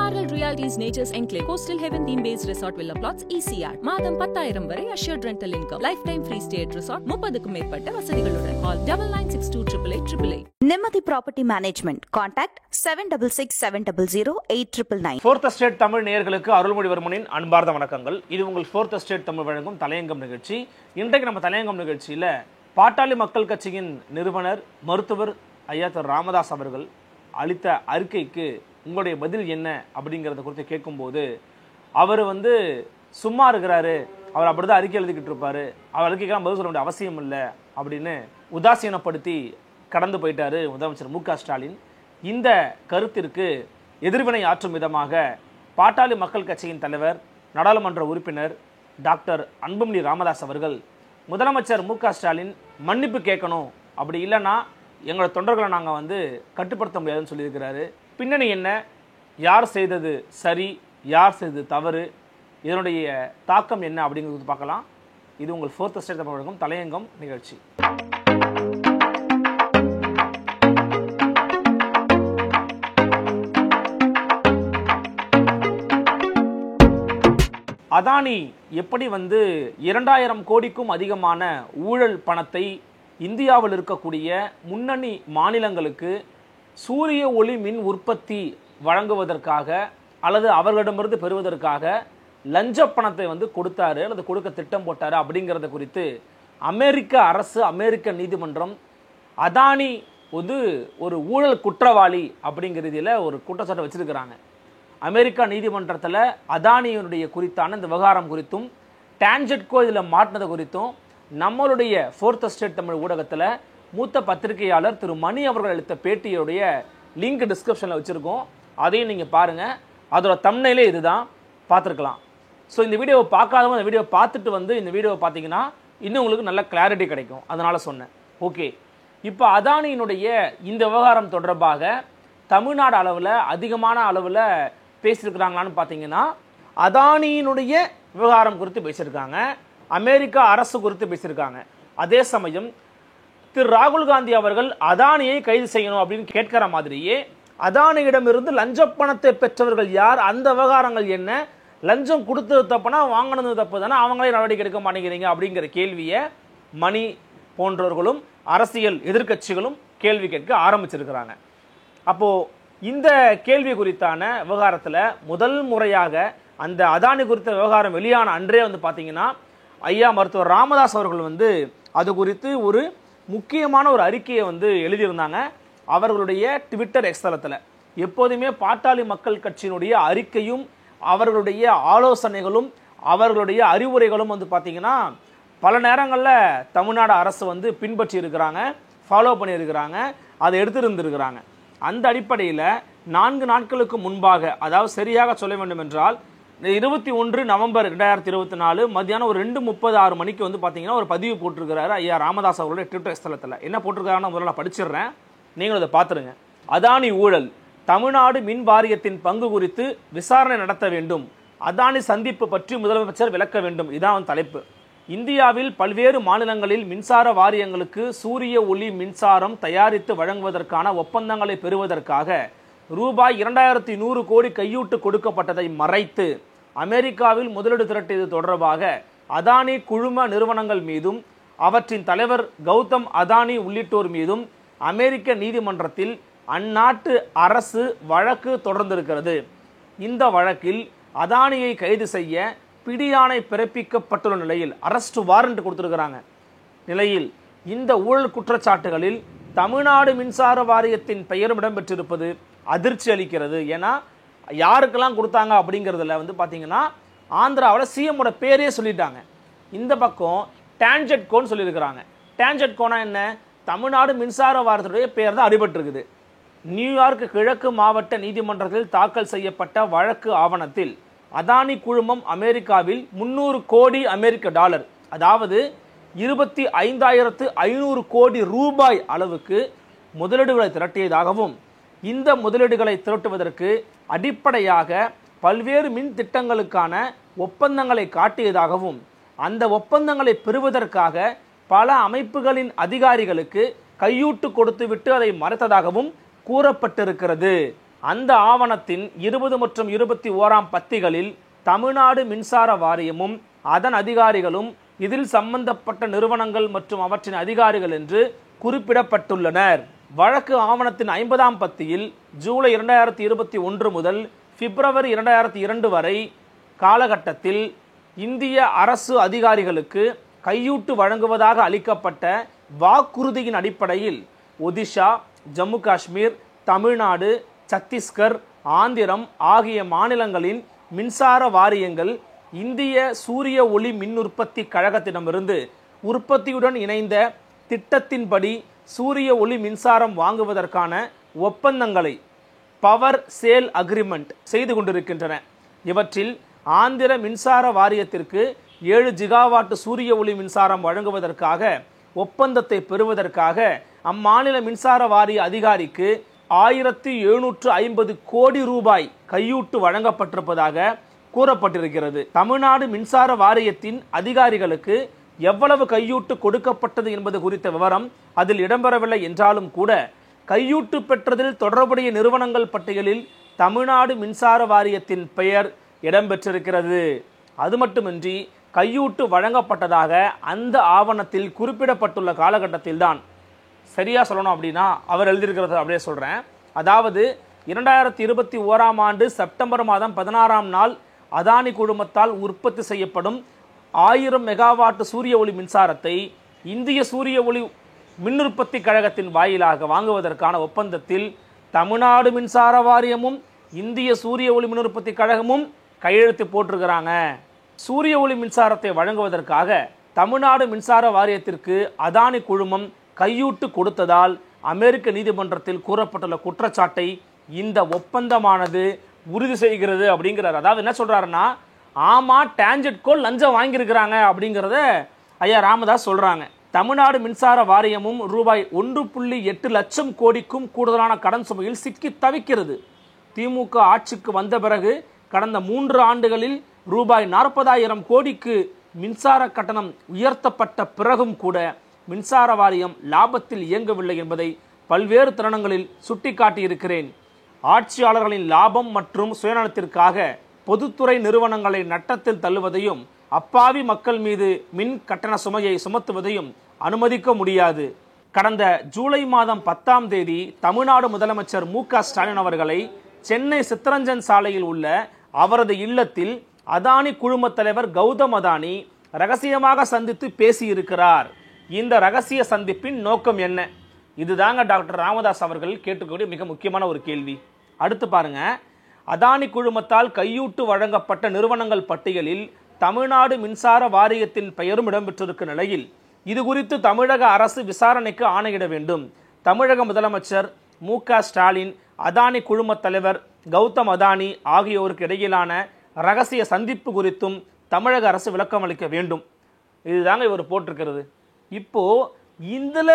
Marl Realty's Nature's Enclave Coastal Heaven theme-based resort villa plots ECR. மாதம் 10,000 வரை assured rental income. Lifetime free stay at resort 30க்கும் மேற்பட்ட வசதிகளுடன். Call 9962888888. நிம்மதி property management. Contact 7667008999. Fourth estate Tamil நேயர்களுக்கு அருள்மொழிவர்மனின் அன்பார்ந்த வணக்கங்கள். இது உங்கள் ஃபோர்த் எஸ்டேட் தமிழ் வழங்கும் தலையங்கம் நிகழ்ச்சி. இன்றைக்கு நம்ம தலையங்கம் நிகழ்ச்சியில் பாட்டாளி மக்கள் கட்சியின் நிறுவனர் மருத்துவர் ஐயா திரு ராமதாஸ் அவர்கள் அளித்த அறிக்கைக்கு உங்களுடைய பதில் என்ன அப்படிங்கிறத குறித்து கேட்கும்போது அவர் சும்மா இருக்கிறாரு, அவர் அப்படி தான் அறிக்கை எழுதிக்கிட்டு இருப்பார், அவர் அறிக்கைக்கெல்லாம் பதில் சொல்ல வேண்டிய அவசியம் இல்லை அப்படின்னு உதாசீனப்படுத்தி கடந்து போயிட்டாரு முதலமைச்சர் மு க ஸ்டாலின். இந்த கருத்திற்கு எதிர்வினை ஆற்றும் விதமாக பாட்டாளி மக்கள் கட்சியின் தலைவர் நாடாளுமன்ற உறுப்பினர் டாக்டர் அன்புமணி ராமதாஸ் அவர்கள் முதலமைச்சர் மு க ஸ்டாலின் மன்னிப்பு கேட்கணும், அப்படி இல்லைன்னா எங்களோட தொண்டர்களை நாங்கள் கட்டுப்படுத்த முடியாதுன்னு சொல்லியிருக்கிறாரு. பின்னணி என்ன, யார் செய்தது சரி, யார் செய்தது தவறு, இதனுடைய தாக்கம் என்ன அப்படிங்கிறது பார்க்கலாம். இது உங்கள் ஃபோர்த் எஸ்டேட் தமிழ் வழங்கும் தலையங்கம் நிகழ்ச்சி. அதானி எப்படி 2000 கோடிக்கும் அதிகமான ஊழல் பணத்தை இந்தியாவில் இருக்கக்கூடிய முன்னணி மாநிலங்களுக்கு சூரிய ஒளி மின் உற்பத்தி வழங்குவதற்காக அல்லது அவர்களிடமிருந்து பெறுவதற்காக லஞ்ச பணத்தை கொடுத்தாரு அல்லது கொடுக்க திட்டம் போட்டாரு அப்படிங்கிறத குறித்து அமெரிக்க அரசு, அமெரிக்க நீதிமன்றம் அதானி ஒரு ஊழல் குற்றவாளி அப்படிங்கிறதுல ஒரு குற்றச்சாட்டை வச்சிருக்கிறாங்க. அமெரிக்கா நீதிமன்றத்தில் அதானியினுடைய குறித்தான இந்த விவகாரம் குறித்தும் டான்ஜெட்கோ இதில் மாட்டினது குறித்தும் நம்மளுடைய ஃபோர்த் எஸ்டேட் தமிழ் ஊடகத்தில் மூத்த பத்திரிகையாளர் திரு மணி அவர்கள் அளித்த பேட்டியுடைய லிங்க் டிஸ்கிரிப்ஷனில் வச்சுருக்கோம். அதையும் நீங்கள் பாருங்கள். அதோட தம்ப்நெயிலே இதுதான், பார்த்துருக்கலாம். ஸோ இந்த வீடியோவை பார்க்காதவங்க இந்த வீடியோவை பார்த்துட்டு இந்த வீடியோவை பார்த்தீங்கன்னா இன்னும் உங்களுக்கு நல்ல கிளாரிட்டி கிடைக்கும், அதனால் சொன்னேன். ஓகே, இப்போ அதானியினுடைய இந்த விவகாரம் தொடர்பாக தமிழ்நாடு அளவில் அதிகமான அளவில் பேசியிருக்கிறாங்களான்னு பார்த்தீங்கன்னா அதானியினுடைய விவகாரம் குறித்து பேசியிருக்காங்க, அமெரிக்கா அரசு குறித்து பேசியிருக்காங்க. அதே சமயம் திரு ராகுல் காந்தி அவர்கள் அதானியை கைது செய்யணும் அப்படின்னு கேட்கிற மாதிரியே அதானியிடமிருந்து லஞ்ச பணத்தை பெற்றவர்கள் யார், அந்த விவகாரங்கள் என்ன, லஞ்சம் கொடுத்தது தப்புனா வாங்கினது தப்பு தானே, அவங்களே நடவடிக்கை எடுக்க மாட்டேங்கிறீங்க அப்படிங்கிற கேள்வியை மணி போன்றவர்களும் அரசியல் எதிர்க்கட்சிகளும் கேள்வி கேட்க ஆரம்பிச்சிருக்கிறாங்க. அப்போ இந்த கேள்வி குறித்தான விவகாரத்தில் முதல் முறையாக அந்த அதானி குறித்த விவகாரம் வெளியான அன்றே பார்த்தீங்கன்னா ஐயா மருத்துவர் ராமதாஸ் அவர்கள் அது குறித்து ஒரு முக்கியமான ஒரு அறிக்கையை எழுதியிருந்தாங்க அவர்களுடைய ட்விட்டர் எக்ஸ்தலத்தில். எப்போதுமே பாட்டாளி மக்கள் கட்சியினுடைய அறிக்கையும் அவர்களுடைய ஆலோசனைகளும் அவர்களுடைய அறிவுரைகளும் பார்த்தீங்கன்னா பல நேரங்களில் தமிழ்நாடு அரசு பின்பற்றி இருக்கிறாங்க, ஃபாலோ பண்ணியிருக்கிறாங்க, அதை எடுத்திருந்திருக்கிறாங்க. அந்த அடிப்படையில் 4 நாட்களுக்கு முன்பாக, அதாவது சரியாக சொல்ல வேண்டும் என்றால் 21 நவம்பர் 2024 மத்தியானம் ஒரு 2:36 மணிக்கு பார்த்தீங்கன்னா ஒரு பதிவு போட்டிருக்கிறாரு ஐயா ராமதாஸ் அவர்களுடைய ட்விட்டர் ஸ்தலத்தில். என்ன போட்டிருக்காருன்னு முதல்ல நான் படிச்சிடுறேன், நீங்களும் அதை பார்த்துருங்க. அதானி ஊழல், தமிழ்நாடு மின் வாரியத்தின் பங்கு குறித்து விசாரணை நடத்த வேண்டும், அதானி சந்திப்பு பற்றி முதலமைச்சர் விளக்க வேண்டும், இதான் தலைப்பு. இந்தியாவில் பல்வேறு மாநிலங்களில் மின்சார வாரியங்களுக்கு சூரிய ஒளி மின்சாரம் தயாரித்து வழங்குவதற்கான ஒப்பந்தங்களை பெறுவதற்காக ரூபாய் 2100 கோடி கையூட்டு கொடுக்கப்பட்டதை மறைத்து அமெரிக்காவில் முதலீடு திரட்டியது தொடர்பாக அதானி குழும நிறுவனங்கள் மீதும் அவற்றின் தலைவர் கௌதம் அதானி உள்ளிட்டோர் மீதும் அமெரிக்க நீதிமன்றத்தில் அந்நாட்டு அரசு வழக்கு தொடர்ந்திருக்கிறது. இந்த வழக்கில் அதானியை கைது செய்ய பிடியாணை பிறப்பிக்கப்பட்டுள்ள நிலையில், அரெஸ்ட் வாரண்ட் கொடுத்திருக்கிறாங்க நிலையில், இந்த ஊழல் குற்றச்சாட்டுகளில் தமிழ்நாடு மின்சார வாரியத்தின் பெயரும் இடம்பெற்றிருப்பது அதிர்ச்சி அளிக்கிறது. ஏன்னா யாருக்கெல்லாம் கொடுத்தாங்க அப்படிங்கிறதுல பார்த்தீங்கன்னா ஆந்திராவில் சிஎம்மோட பேரே சொல்லிட்டாங்க. இந்த பக்கம் டான்ஜெட்கோன்னு சொல்லியிருக்கிறாங்க. டான்ஜெட்கோனா என்ன, தமிழ்நாடு மின்சார வாரியத்துடைய பேர் தான் அடிபட்டிருக்குது. நியூயார்க் கிழக்கு மாவட்ட நீதிமன்றத்தில் தாக்கல் செய்யப்பட்ட வழக்கு ஆவணத்தில் அதானி குழுமம் அமெரிக்காவில் 300 கோடி அமெரிக்க டாலர், அதாவது 25,500 கோடி ரூபாய் அளவுக்கு முதலீடுகளை திரட்டியதாகவும், இந்த முதலீடுகளை திரட்டுவதற்கு அடிப்படையாக பல்வேறு மின் திட்டங்களுக்கான ஒப்பந்தங்களை காட்டியதாகவும், அந்த ஒப்பந்தங்களை பெறுவதற்காக பல அமைப்புகளின் அதிகாரிகளுக்கு கையூட்டு கொடுத்துவிட்டு அதை மறைத்ததாகவும் கூறப்பட்டிருக்கிறது அந்த ஆவணத்தின் 20 மற்றும் 21 பத்திகளில் தமிழ்நாடு மின்சார வாரியமும் அதன் அதிகாரிகளும் இதில் சம்பந்தப்பட்ட நிறுவனங்கள் மற்றும் அவற்றின் அதிகாரிகள் என்று குறிப்பிடப்பட்டுள்ளனர். வழக்கு ஆவணத்தின் 50ஆம் பத்தியில் ஜூலை 2021 முதல் பிப்ரவரி 2002 வரை காலகட்டத்தில் இந்திய அரசு அதிகாரிகளுக்கு கையூட்டு வழங்குவதாக அளிக்கப்பட்ட வாக்குறுதியின் அடிப்படையில் ஒடிஷா, ஜம்மு காஷ்மீர், தமிழ்நாடு, சத்தீஸ்கர், ஆந்திரம் ஆகிய மாநிலங்களின் மின்சார வாரியங்கள் இந்திய சூரிய ஒளி மின் உற்பத்தி கழகத்திடமிருந்து உற்பத்தியுடன் இணைந்த திட்டத்தின்படி சூரிய ஒளி மின்சாரம் வாங்குவதற்கான ஒப்பந்தங்களை பவர் சேல் அக்ரிமெண்ட் செய்து கொண்டிருக்கின்றன. இவற்றில் ஆந்திர மின்சார வாரியத்திற்கு 7 ஜிகாவாட் சூரிய ஒளி மின்சாரம் வழங்குவதற்காக ஒப்பந்தத்தை பெறுவதற்காக அம்மாநில மின்சார வாரிய அதிகாரிக்கு 1750 கோடி ரூபாய் கையூட்டு வழங்கப்பட்டிருப்பதாக கூறப்பட்டிருக்கிறது. தமிழ்நாடு மின்சார வாரியத்தின் அதிகாரிகளுக்கு எவ்வளவு கையூட்டு கொடுக்கப்பட்டது என்பது குறித்த விவரம் அதில் இடம்பெறவில்லை என்றாலும் கூட கையூட்டு பெற்றதில் தொடர்புடைய நிறுவனங்கள் பட்டியலில் தமிழ்நாடு மின்சார வாரியத்தின் பெயர் இடம்பெற்றிருக்கிறது. அது மட்டுமின்றி கையூட்டு வழங்கப்பட்டதாக அந்த ஆவணத்தில் குறிப்பிடப்பட்டுள்ள காலகட்டத்தில் தான், சரியா சொல்லணும் அப்படின்னா அவர் எழுதியிருக்கிறது அப்படியே சொல்றேன். அதாவது 2021 ஆண்டு செப்டம்பர் மாதம் 16ஆம் நாள் அதானி குழுமத்தால் உற்பத்தி செய்யப்படும் 1000 மெகாவாட் சூரிய ஒளி மின்சாரத்தை இந்திய சூரிய ஒளி மின் உற்பத்தி கழகத்தின் வாயிலாக வாங்குவதற்கான ஒப்பந்தத்தில் தமிழ்நாடு மின்சார வாரியமும் இந்திய சூரிய ஒளி மின் உற்பத்தி கழகமும் கையெழுத்து போட்டிருக்கிறாங்க. சூரிய ஒளி மின்சாரத்தை வழங்குவதற்காக தமிழ்நாடு மின்சார வாரியத்திற்கு அதானி குழுமம் கையூட்டு கொடுத்ததால் அமெரிக்க நீதிமன்றத்தில் கூறப்பட்டுள்ள குற்றச்சாட்டை இந்த ஒப்பந்தமானது உறுதி செய்கிறது அப்படிங்கிறார். அதாவது என்ன சொல்றாருன்னா, ஆமா டான்ஜெட்கோ லஞ்சம் வாங்கியிருக்கிறாங்க அப்படிங்கிறத ஐயா ராமதாஸ் சொல்றாங்க. தமிழ்நாடு மின்சார வாரியமும் ரூபாய் 1.8 லட்சம் கோடிக்கும் கூடுதலான கடன் சுமையில் சிக்கி தவிக்கிறது. திமுக ஆட்சிக்கு வந்த பிறகு கடந்த 3 ஆண்டுகளில் ரூபாய் 40,000 கோடிக்கு மின்சார கட்டணம் உயர்த்தப்பட்ட பிறகும் கூட மின்சார வாரியம் லாபத்தில் இயங்கவில்லை என்பதை பல்வேறு தருணங்களில் சுட்டிக்காட்டியிருக்கிறேன். ஆட்சியாளர்களின் லாபம் மற்றும் சுயநலத்திற்காக பொதுத்துறை நிறுவனங்களை நட்டத்தில் தள்ளுவதையும் அப்பாவி மக்கள் மீது மின் கட்டண சுமையை சுமத்துவதையும் அனுமதிக்க முடியாது. கடந்த ஜூலை மாதம் 10ஆம் தேதி தமிழ்நாடு முதலமைச்சர் மு.க. ஸ்டாலின் அவர்களை சென்னை சித்தரஞ்சன் சாலையில் உள்ள அவரது இல்லத்தில் அதானி குழும தலைவர் கௌதம் அதானி ரகசியமாக சந்தித்து பேசியிருக்கிறார். இந்த ரகசிய சந்திப்பின் நோக்கம் என்ன? இதுதாங்க டாக்டர் ராமதாஸ் அவர்கள் கேட்டுக்கூடிய மிக முக்கியமான ஒரு கேள்வி. அடுத்து பாருங்க, அதானி குழுமத்தால் கையூட்டு வழங்கப்பட்ட நிறுவனங்கள் பட்டியலில் தமிழ்நாடு மின்சார வாரியத்தின் பெயரும் இடம்பெற்றிருக்கும் நிலையில் இது குறித்து தமிழக அரசு விசாரணைக்கு ஆணையிட வேண்டும். தமிழக முதலமைச்சர் மு.க. ஸ்டாலின், அதானி குழும தலைவர் கௌதம் அதானி ஆகியோருக்கு இடையிலான ரகசிய சந்திப்பு குறித்தும் தமிழக அரசு விளக்கம் அளிக்க வேண்டும். இதுதாங்க இவர் போட்டிருக்கிறது. இப்போ இதுல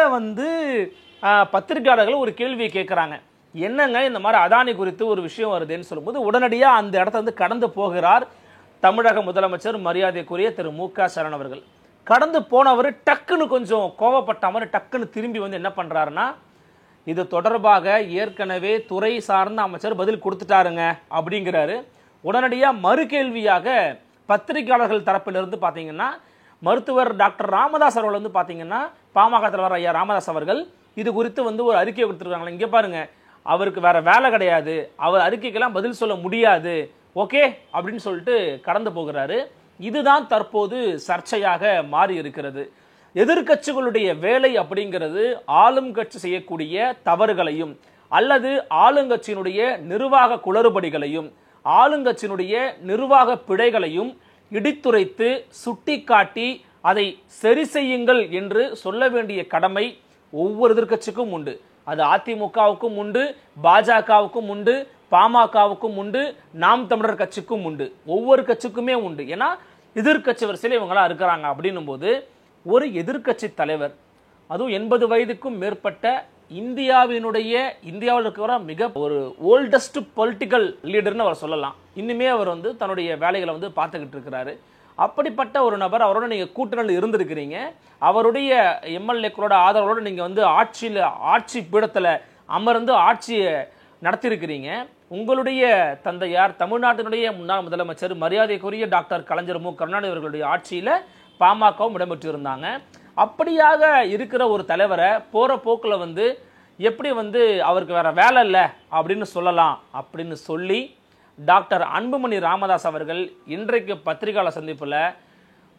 பத்திரிகையாளர்கள் ஒரு கேள்வியை கேட்கிறாங்க, என்னங்க இந்த மாதிரி அதானி குறித்து ஒரு விஷயம் வருதுன்னு சொல்லும்போது உடனடியாக அந்த இடத்த கடந்து போகிறார் தமிழக முதலமைச்சர் மரியாதைக்குரிய திரு மு.க. ஸ்டாலின் அவர்கள். கடந்து போனவர் டக்குன்னு கொஞ்சம் கோவப்பட்ட மாதிரி டக்குன்னு திரும்பி என்ன பண்றாருன்னா, இது தொடர்பாக ஏற்கனவே துறை சார்ந்த அமைச்சர் பதில் கொடுத்துட்டாருங்க அப்படிங்கிறாரு. உடனடியாக மறு கேள்வியாக பத்திரிகையாளர்கள் தரப்பிலிருந்து பார்த்தீங்கன்னா மருத்துவர் டாக்டர் ராமதாஸ் அவர்கள் பார்த்தீங்கன்னா பாமக தலைவர் ஐயா ராமதாஸ் அவர்கள் இது குறித்து ஒரு அறிக்கை கொடுத்துருக்காங்க. இங்கே பாருங்க, அவருக்கு வேற வேலை கிடையாது, அவர் அறிக்கைக்கெல்லாம் பதில் சொல்ல முடியாது, ஓகே அப்படின்னு சொல்லிட்டு கடந்து போகிறாரு. இதுதான் தற்போது சர்ச்சையாக மாறி இருக்கிறது. எதிர்க்கட்சிகளுடைய வேலை அப்படிங்கிறது ஆளும் கட்சி செய்யக்கூடிய தவறுகளையும் அல்லது ஆளுங்கட்சியினுடைய நிர்வாக குளறுபடிகளையும் ஆளுங்கட்சியினுடைய நிர்வாக பிழைகளையும் இடித்துரைத்து சுட்டிக்காட்டி அதை சரி செய்யுங்கள் என்று சொல்ல வேண்டிய கடமை ஒவ்வொரு எதிர்க்கட்சிக்கும் உண்டு. அது அதிமுகவுக்கும் உண்டு, பாஜகவுக்கும் உண்டு, பாமகவுக்கும் உண்டு, நாம் தமிழர் கட்சிக்கும் உண்டு, ஒவ்வொரு கட்சிக்குமே உண்டு. ஏன்னா எதிர்க்கட்சி வரிசையில் இவங்களா இருக்கிறாங்க அப்படின்னும் போது ஒரு எதிர்க்கட்சி தலைவர், அதுவும் 80 வயதுக்கும் மேற்பட்ட இந்தியாவில் இருக்கிற மிக ஒரு ஓல்டஸ்ட் பொலிட்டிக்கல் லீடர்னு அவர் சொல்லலாம். இன்னுமே அவர் தன்னுடைய வேலைகளை பார்த்துக்கிட்டு இருக்கிறாரு. அப்படிப்பட்ட ஒரு நபர், அவரோட நீங்க கூட்டணியில் இருந்திருக்கிறீங்க, அவருடைய எம்எல்ஏக்களோட ஆதரவோட நீங்க ஆட்சி பீடத்துல அமர்ந்து ஆட்சியை நடத்தியிருக்கிறீங்க. உங்களுடைய தந்தையார் தமிழ்நாட்டினுடைய முன்னாள் முதலமைச்சர் மரியாதைக்குரிய டாக்டர் கலைஞர் மு கருணாநிதி அவர்களுடைய ஆட்சியில் பாமகவும் இடம்பெற்று இருந்தாங்க. அப்படியாக இருக்கிற ஒரு தலைவரை போகிற போக்கில் வந்து எப்படி வந்து அவருக்கு வேற வேலை இல்லை அப்படின்னு சொல்லலாம் அப்படின்னு சொல்லி டாக்டர் அன்புமணி ராமதாஸ் அவர்கள் இன்றைக்கு பத்திரிகையாளர் சந்திப்பில்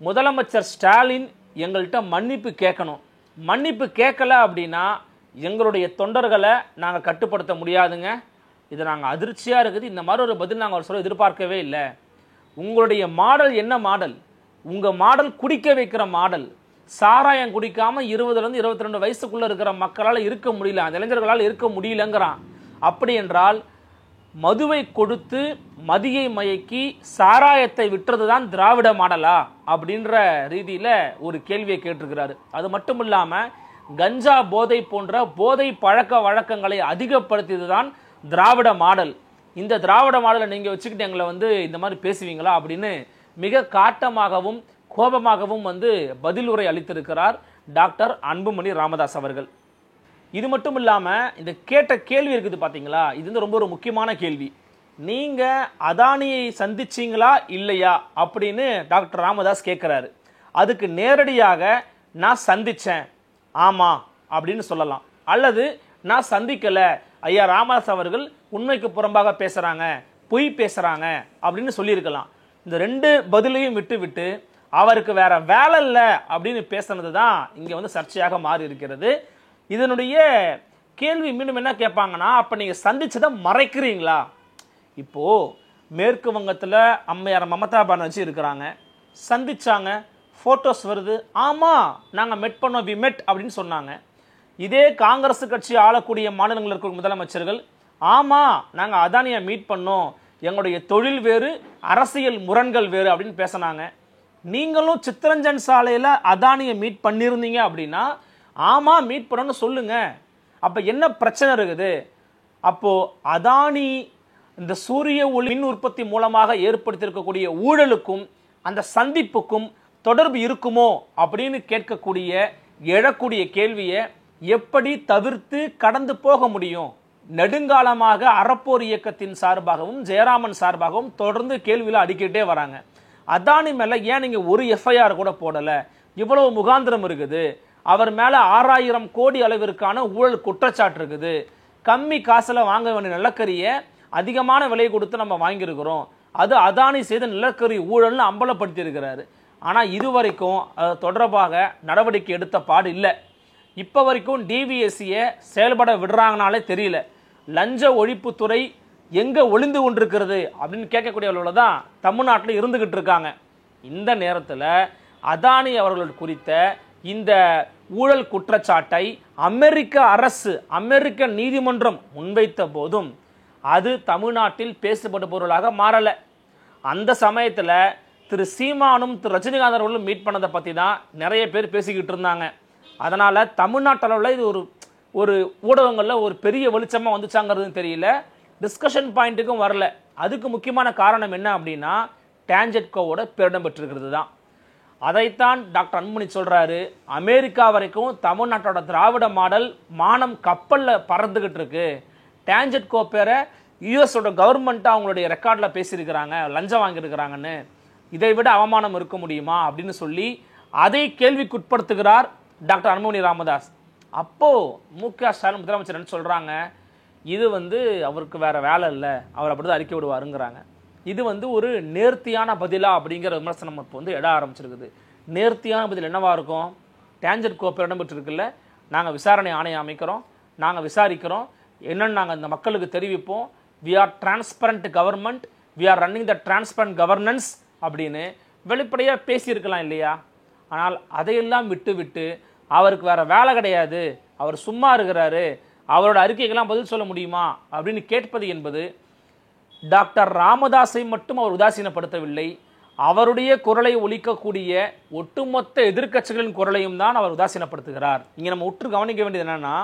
முதலமைச்சர் ஸ்டாலின் எங்கள்கிட்ட மன்னிப்பு கேட்கணும், மன்னிப்பு கேட்கல அப்படின்னா எங்களுடைய தொண்டர்களை நாங்கள் கட்டுப்படுத்த முடியாதுங்க, இது நாங்கள் அதிர்ச்சியாக இருக்குது, இந்த மாதிரி ஒரு பதில் நாங்கள் சொல்ல எதிர்பார்க்கவே இல்லை. உங்களுடைய மாடல் என்ன மாடல்? உங்கள் மாடல் குடிக்க வைக்கிற மாடல். சாராயம் குடிக்காமல் 20லேருந்து 22 வயசுக்குள்ளே இருக்கிற மக்களால் இருக்க முடியல, அந்த இளைஞர்களால் இருக்க முடியலங்கிறான். அப்படி என்றால் மதுவை கொடுத்து மதியை மயக்கி சாராயத்தை விட்டுறது தான் திராவிட மாடலா அப்படின்ற ரீதியில் ஒரு கேள்வியை கேட்டிருக்கிறாரு. அது மட்டும் இல்லாமல் கஞ்சா போதை போன்ற போதை பழக்க வழக்கங்களை அதிகப்படுத்தியது தான் திராவிட மாடல். இந்த திராவிட மாடலை நீங்கள் வச்சுக்கிட்டு எங்களை வந்து இந்த மாதிரி பேசுவீங்களா அப்படின்னு மிக காட்டமாகவும் கோபமாகவும் வந்து பதில் உரை அளித்திருக்கிறார் டாக்டர் அன்புமணி ராமதாஸ் அவர்கள். இது மட்டும் இல்லாமல் இந்த கேட்ட கேள்வி இருக்குது பார்த்தீங்களா, இது வந்து ரொம்ப ஒரு முக்கியமான கேள்வி. நீங்கள் அதானியை சந்திச்சிங்களா இல்லையா அப்படின்னு டாக்டர் ராமதாஸ் கேட்குறாரு. அதுக்கு நேரடியாக நான் சந்தித்தேன் ஆமாம் அப்படின்னு சொல்லலாம், அல்லது நான் சந்திக்கலை, ஐயா ராமதாஸ் அவர்கள் உண்மைக்கு புறம்பாக பேசுகிறாங்க, பொய் பேசுகிறாங்க அப்படின்னு சொல்லியிருக்கலாம். இந்த ரெண்டு பதிலையும் விட்டு அவருக்கு வேற வேலை இல்லை அப்படின்னு பேசுனது தான் இங்கே வந்து சர்ச்சையாக மாறி இருக்கிறது. இதனுடைய கேள்வி மீண்டும் என்ன கேட்பாங்கன்னா, அப்போ நீங்கள் சந்திச்சதை மறைக்கிறீங்களா? இப்போது மேற்கு வங்கத்தில் அம்மையார் மமதா பானர்ஜி இருக்கிறாங்க, சந்திச்சாங்க, ஃபோட்டோஸ் வருது, ஆமாம் நாங்கள் மெட் பண்ணோம், வி மெட் அப்படின்னு சொன்னாங்க. இதே காங்கிரஸ் கட்சி ஆளக்கூடிய மாநிலங்களில் இருக்கிற முதலமைச்சர்கள் ஆமாம் நாங்கள் அதானியை மீட் பண்ணோம், எங்களுடைய தொழில் வேறு அரசியல் முரண்கள் வேறு அப்படின்னு பேசினாங்க. நீங்களும் சித்தரஞ்சன் சாலையில் அதானியை மீட் பண்ணியிருந்தீங்க அப்படின்னா ஆமாம் மீட் பண்ணணும்னு சொல்லுங்க. அப்போ என்ன பிரச்சனை இருக்குது? அப்போது அதானி இந்த சூரிய ஒளி மின் உற்பத்தி மூலமாக ஏற்படுத்தியிருக்கக்கூடிய ஊழலுக்கும் அந்த சந்திப்புக்கும் தொடர்பு இருக்குமோ அப்படின்னு கேட்கக்கூடிய எழக்கூடிய கேள்வியை எப்படி தவிர்த்து கடந்து போக முடியும்? நெடுங்காலமாக அறப்போர் இயக்கத்தின் சார்பாகவும் ஜெயராமன் சார்பாகவும் தொடர்ந்து கேள்வியில் அடிக்கிட்டே வராங்க. அதானி மேலே ஏன் நீங்கள் ஒரு எஃப்ஐஆர் கூட போடலை? இவ்வளவு முகாந்திரம் இருக்குது, அவர் மேலே 6000 கோடி அளவிற்கான ஊழல் குற்றச்சாட்டு இருக்குது, கம்மி காசில் வாங்க வேண்டிய நிலக்கரியை அதிகமான விலை கொடுத்து நம்ம வாங்கியிருக்கிறோம், அது அதானி செய்த நிலக்கரி ஊழல்னு அம்பலப்படுத்தி இருக்கிறாரு. ஆனால் இதுவரைக்கும் அது தொடர்பாக நடவடிக்கை எடுத்த பாடு இல்லை. இப்போ வரைக்கும் டிவிஎஸ்சியை செயல்பட விடுறாங்கனாலே தெரியல. லஞ்ச ஒழிப்புத்துறை எங்கே ஒளிந்து கொண்டிருக்கிறது அப்படின்னு கேட்கக்கூடியவர்கள தான் தமிழ்நாட்டில் இருந்துகிட்டு இருக்காங்க. இந்த நேரத்தில் அதானி அவர்கள் குறித்த இந்த ஊழல் குற்றச்சாட்டை அமெரிக்க அரசு, அமெரிக்க நீதிமன்றம் முன்வைத்த போதும் அது தமிழ்நாட்டில் பேசப்பட்ட பொருளாக மாறலை. அந்த சமயத்தில் திரு சீமானும் திரு ரஜினிகாந்த் அவர்களும் மீட் பண்ணதை பற்றி தான் நிறைய பேர் பேசிக்கிட்டு இருந்தாங்க. அதனால் தமிழ்நாட்டில் இது ஒரு ஊடகங்களில் ஒரு பெரிய வெளிச்சமாக வந்துச்சாங்கிறது தெரியல, டிஸ்கஷன் பாயிண்ட்டுக்கும் வரல. அதுக்கு முக்கியமான காரணம் என்ன அப்படின்னா டான்ஜெட்கோவோட பேரிடம் பெற்றிருக்கிறது தான். அதைத்தான் டாக்டர் அன்புமணி சொல்கிறாரு, அமெரிக்கா வரைக்கும் தமிழ்நாட்டோட திராவிட மாடல் மானம் கப்பலில் பறந்துக்கிட்டு இருக்கு, டான்ஜெட்கோ பேரை யூஎஸோட கவர்மெண்ட்டாக அவங்களுடைய ரெக்கார்டில் பேசியிருக்கிறாங்க, லஞ்சம் வாங்கியிருக்கிறாங்கன்னு, இதை விட அவமானம் இருக்க முடியுமா அப்படின்னு சொல்லி அதை கேள்விக்குட்படுத்துகிறார் டாக்டர் அன்புமணி ராமதாஸ். அப்போது மு.க. ஸ்டாலின் முதலமைச்சர் என்ன சொல்கிறாங்க, இது அவருக்கு வேறு வேலை இல்லை, அவர் அப்படி தான் அறிக்கை விடுவாருங்கிறாங்க. இது ஒரு நேர்த்தியான பதிலா அப்படிங்கிற விமர்சனம் இப்போ எட ஆரம்பிச்சிருக்குது. நேர்த்தியான பதில் என்னவாக இருக்கும்? டான்ஜெட்கோ இடம் பெற்றிருக்குல்ல, நாங்கள் விசாரணை ஆணையம் அமைக்கிறோம், நாங்கள் விசாரிக்கிறோம், என்னென்னு நாங்கள் இந்த மக்களுக்கு தெரிவிப்போம், we are transparent government, we are running the transparent governance அப்படின்னு வெளிப்படையாக பேசியிருக்கலாம் இல்லையா? ஆனால் அதையெல்லாம் விட்டு அவருக்கு வேறு வேலை கிடையாது, அவர் சும்மா இருக்கிறாரு, அவரோட அறிக்கைக்கெல்லாம் பதில் சொல்ல முடியுமா அப்படின்னு கேட்பது என்பது டாக்டர் ராமதாஸை மட்டும் அவர் உதாசீனப்படுத்தவில்லை, அவருடைய குரலை ஒலிக்கக்கூடிய ஒட்டுமொத்த எதிர்க்கட்சிகளின் குரலையும் தான் அவர் உதாசீனப்படுத்துகிறார். இங்கே நம்ம உற்று கவனிக்க வேண்டியது என்னன்னா,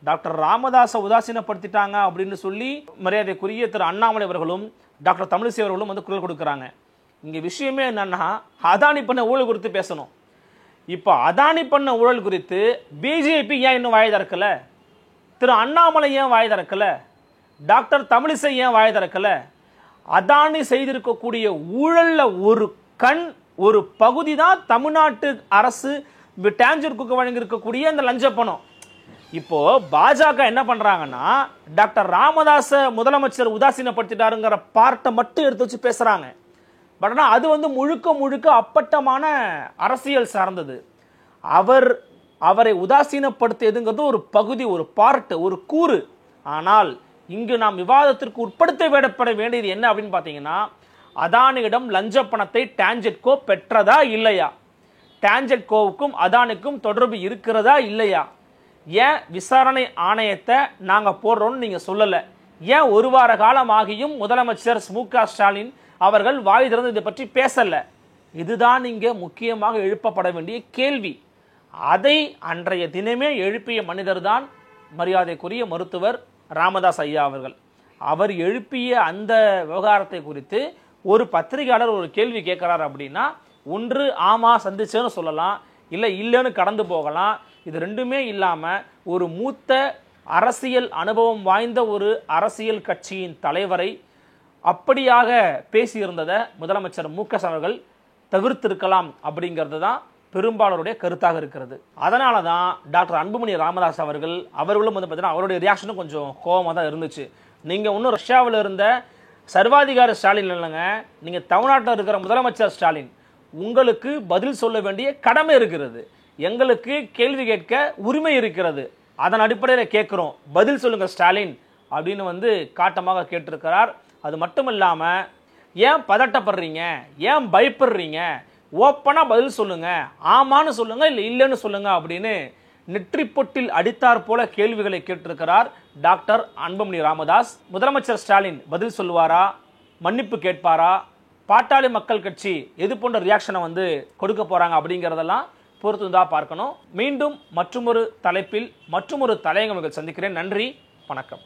டாக்டர் ராமதாஸை உதாசீனப்படுத்திட்டாங்க அப்படின்னு சொல்லி மரியாதைக்குரிய திரு அண்ணாமலை அவர்களும் டாக்டர் தமிழிசை அவர்களும் குரல் கொடுக்குறாங்க. இங்கே விஷயமே என்னன்னா, அதானி பண்ண ஊழல் குறித்து பேசணும். இப்போ அதானி பண்ண ஊழல் குறித்து பிஜேபி ஏன் இன்னும் வாய் திறக்கல? திரு அண்ணாமலை ஏன் வாய் திறக்கல? டாக்டர் தமிழிசை ஏன் வாய திறக்கல? அதானி செய்திருக்கக்கூடிய ஊழல்ல ஒரு பகுதி தான் தமிழ்நாட்டு அரசு டான்ஜர் வழங்கியிருக்கக்கூடிய அந்த லஞ்ச பணம். இப்போ பாஜக என்ன பண்றாங்கன்னா, டாக்டர் ராமதாஸ முதலமைச்சர் உதாசீனப்படுத்திட்டாருங்கிற பார்ட்டை மட்டும் எடுத்து வச்சு பேசுறாங்க. பட் ஆனால் அது முழுக்க முழுக்க அப்பட்டமான அரசியல் சார்ந்தது. அவரை உதாசீனப்படுத்தியதுங்கிறது ஒரு பகுதி, ஒரு பார்ட், ஒரு கூறு. ஆனால் இங்கு நாம் விவாதத்திற்கு உட்படுத்தப்பட வேண்டியது என்ன அப்படின்னு பார்த்தீங்கன்னா, அதானியிடம் லஞ்ச பணத்தை டான்ஜெட்கோ பெற்றதா இல்லையா, டான்ஜெட்கோவுக்கும் அதானிக்கும் தொடர்பு இருக்கிறதா இல்லையா, ஏன் விசாரணை ஆணையத்தை நாங்கள் போடுறோம்னு நீங்கள் சொல்லலை, ஏன் ஒரு வார காலம் ஆகியும் முதலமைச்சர் மு.க. ஸ்டாலின் அவர்கள் வாய் திறந்து இதை பற்றி பேசலை? இதுதான் இங்கே முக்கியமாக எழுப்பப்பட வேண்டிய கேள்வி. அதை அன்றைய தினமே எழுப்பிய மனிதர் தான் மரியாதைக்குரிய மருத்துவர் ராமதாஸ் ஐயா அவர்கள். அவர் எழுப்பிய அந்த விவகாரத்தை குறித்து ஒரு பத்திரிகையாளர் ஒரு கேள்வி கேட்கிறார் அப்படின்னா, ஒன்று ஆமா சந்திச்சேன்னு சொல்லலாம், இல்லை இல்லைன்னு கடந்து போகலாம். இது ரெண்டுமே இல்லாமல் ஒரு மூத்த அரசியல் அனுபவம் வாய்ந்த ஒரு அரசியல் கட்சியின் தலைவரை அப்படியாக பேசியிருந்ததை முதலமைச்சர் மு.க. அவர்கள் தவிர்த்திருக்கலாம் அப்படிங்கிறது தான் பெரும்பாலருடைய கருத்தாக இருக்கிறது. அதனால தான் டாக்டர் அன்புமணி ராமதாஸ் அவர்களும் பார்த்தீங்கன்னா அவருடைய ரியாக்ஷனும் கொஞ்சம் கோபமாக தான் இருந்துச்சு. நீங்கள் இன்னும் ரஷ்யாவில் இருந்த சர்வாதிகார ஸ்டாலின் இல்லைங்க, நீங்கள் தமிழ்நாட்டில் இருக்கிற முதலமைச்சர் ஸ்டாலின். உங்களுக்கு பதில் சொல்ல வேண்டிய கடமை இருக்கிறது, எங்களுக்கு கேள்வி கேட்க உரிமை இருக்கிறது. அதன் அடிப்படையில் கேட்குறோம், பதில் சொல்லுங்க ஸ்டாலின் அப்படின்னு காட்டமாக கேட்டிருக்கிறார். அது மட்டும் இல்லாமல் ஏன் பதட்டப்படுறீங்க, ஏன் பயப்படுறீங்க, ஓப்பனாக பதில் சொல்லுங்க, ஆமான்னு சொல்லுங்க, இல்லை இல்லைன்னு சொல்லுங்க அப்படின்னு நெற்றிப்பொட்டில் அடித்தார் போல கேள்விகளை கேட்டிருக்கிறார் டாக்டர் அன்புமணி ராமதாஸ். முதலமைச்சர் ஸ்டாலின் பதில் சொல்லுவாரா, மன்னிப்பு கேட்பாரா, பாட்டாளி மக்கள் கட்சி எது போன்ற ரியாக்ஷனை கொடுக்க போறாங்க அப்படிங்கிறதெல்லாம் பொறுத்து தான் பார்க்கணும். மீண்டும் மற்றொரு தலைப்பில் மற்றொரு தலையங்கம் சந்திக்கிறேன். நன்றி, வணக்கம்.